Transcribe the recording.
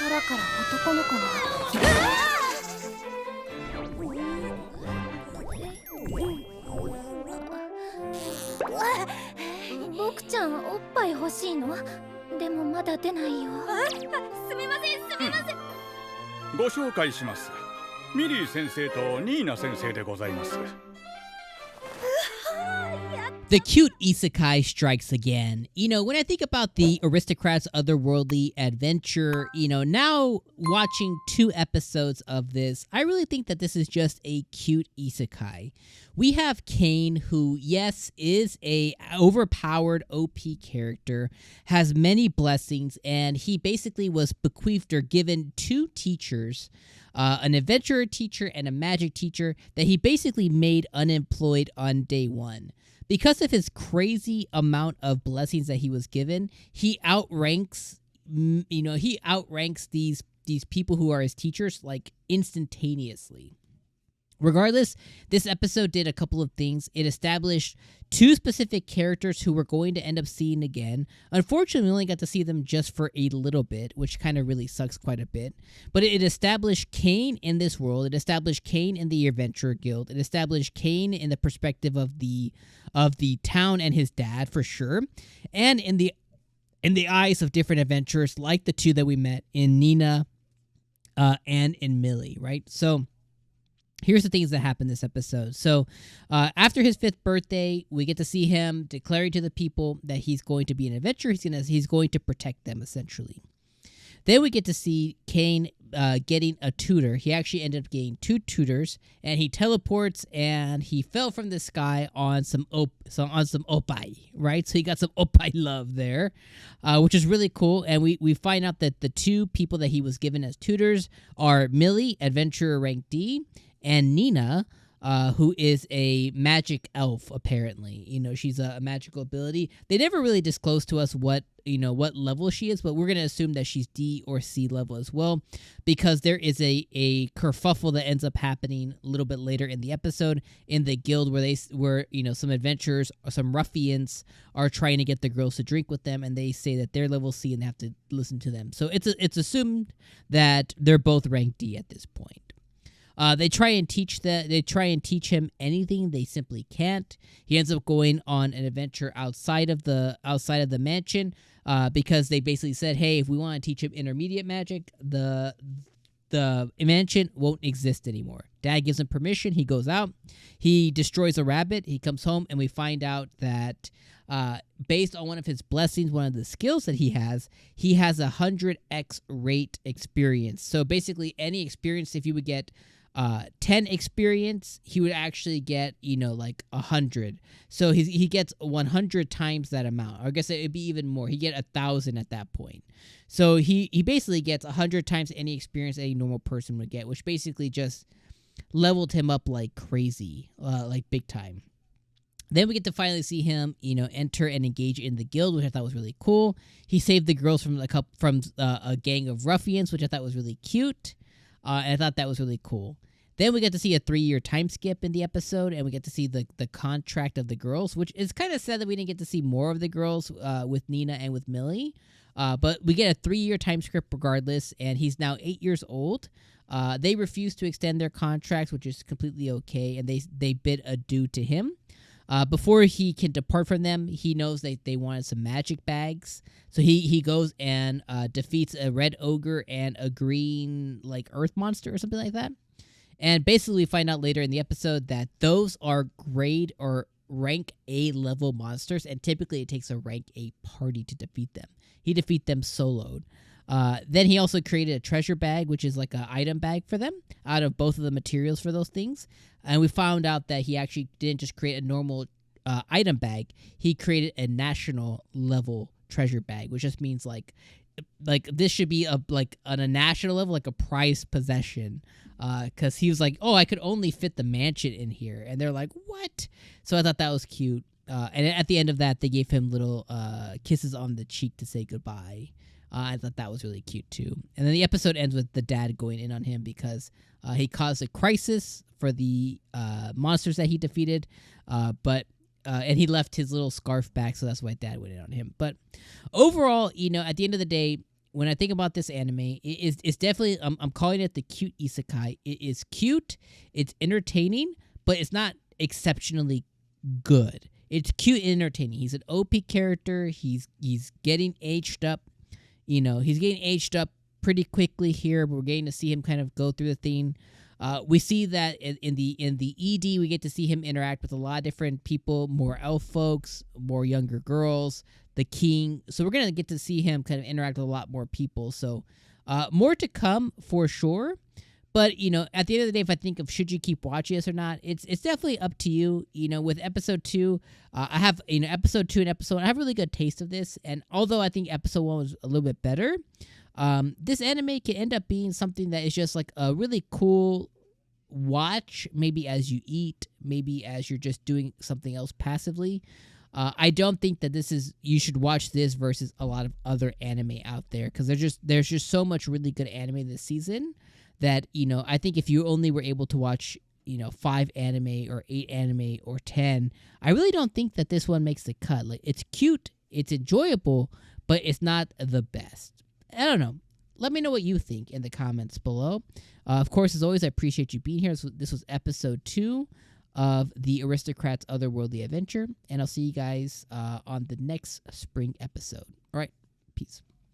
空から男の子が僕ちゃんおっぱい欲しいの？でもまだ出ないよ。すみませんすみません。ご紹介します。ミリー先生とニーナ先生でございます。The cute isekai strikes again. You know, when I think about the Aristocrats Otherworldly adventure, you know, now watching 2 episodes of this, I really think that this is just a cute isekai. We have Cain, who, yes, is a overpowered OP character, has many blessings, and he basically was bequeathed or given 2 teachers, an adventurer teacher and a magic teacher, that he basically made unemployed on day 1. Because of his crazy amount of blessings that he was given, he outranks, these people who are his teachers like instantaneously. Regardless, this episode did a couple of things. It established 2 specific characters who we're going to end up seeing again. Unfortunately, we only got to see them just for a little bit, which kind of really sucks quite a bit. But it established Cain in this world. It established Cain in the Adventurer Guild. It established Cain in the perspective of the town and his dad, for sure. And in the eyes of different adventurers, like the 2 that we met in Nina and in Millie, right? So here's the things that happened this episode. So after his 5th birthday, we get to see him declaring to the people that he's going to be an adventurer. He's going to protect them, essentially. Then we get to see Cain getting a tutor. He actually ended up getting 2 tutors, and he teleports, and he fell from the sky on some oppai, right? So he got some oppai love there, which is really cool. And we find out that the 2 people that he was given as tutors are Millie, adventurer rank D, and Nina, who is a magic elf, apparently. You know, she's a magical ability. They never really disclosed to us what level she is, but we're going to assume that she's D or C level as well, because there is a kerfuffle that ends up happening a little bit later in the episode in the guild where some adventurers or some ruffians are trying to get the girls to drink with them, and they say that they're level C and they have to listen to them. So it's assumed that they're both rank D at this point. They try and teach him anything. They simply can't. He ends up going on an adventure outside of the mansion, because they basically said, hey, if we want to teach him intermediate magic, the mansion won't exist anymore. Dad gives him permission. He goes out. He destroys a rabbit. He comes home, and we find out that based on one of his blessings, one of the skills that he has a 100x rate experience. So basically, any experience, if you would get 10 experience, he would actually get, like 100. So he gets 100 times that amount. Or I guess it'd be even more. He get 1,000 at that point. So he basically gets 100 times any experience any normal person would get, which basically just leveled him up like crazy, like big time. Then we get to finally see him, enter and engage in the guild, which I thought was really cool. He saved the girls from a gang of ruffians, which I thought was really cute. And I thought that was really cool. Then we get to see a 3-year time skip in the episode, and we get to see the contract of the girls, which is kind of sad that we didn't get to see more of the girls with Nina and with Millie. But we get a 3-year time skip regardless, and he's now 8 years old. They refuse to extend their contracts, which is completely okay, and they bid adieu to him. Before he can depart from them, he knows that they wanted some magic bags. So he goes and defeats a red ogre and a green earth monster or something like that. And basically we find out later in the episode that those are grade or rank A level monsters, and typically it takes a rank A party to defeat them. He defeats them soloed. Then he also created a treasure bag, which is like an item bag for them out of both of the materials for those things. And we found out that he actually didn't just create a normal item bag. He created a national level treasure bag, which just means like this should be on a national level, like a prized possession. Because he was like, oh, I could only fit the mansion in here. And they're like, what? So I thought that was cute. And at the end of that, they gave him little kisses on the cheek to say goodbye. I thought that was really cute too. And then the episode ends with the dad going in on him because he caused a crisis for the monsters that he defeated, and he left his little scarf back, so that's why dad went in on him. But overall, at the end of the day, when I think about this anime, it's definitely I'm calling it the cute isekai. It is cute, it's entertaining, but it's not exceptionally good. It's cute and entertaining. He's an OP character. He's getting aged up. He's getting aged up pretty quickly here. But we're getting to see him kind of go through the thing. We see that in the ED, we get to see him interact with a lot of different people, more elf folks, more younger girls, the king. So we're gonna get to see him kind of interact with a lot more people. So more to come for sure. But at the end of the day, if I think of should you keep watching this or not, it's definitely up to you. With episode 2, I have episode 2 and episode 1, I have a really good taste of this. And although I think episode 1 was a little bit better, this anime can end up being something that is just like a really cool watch, maybe as you eat, maybe as you're just doing something else passively. I don't think that you should watch this versus a lot of other anime out there, because there's just so much really good anime this season that I think if you only were able to watch 5 anime or 8 anime or 10, I really don't think that this one makes the cut. Like, it's cute, it's enjoyable, but it's not the best. I don't know. Let me know what you think in the comments below. Of course, as always, I appreciate you being here. This was episode 2 of the Aristocrats Otherworldly Adventure, and I'll see you guys on the next spring episode. All right, peace.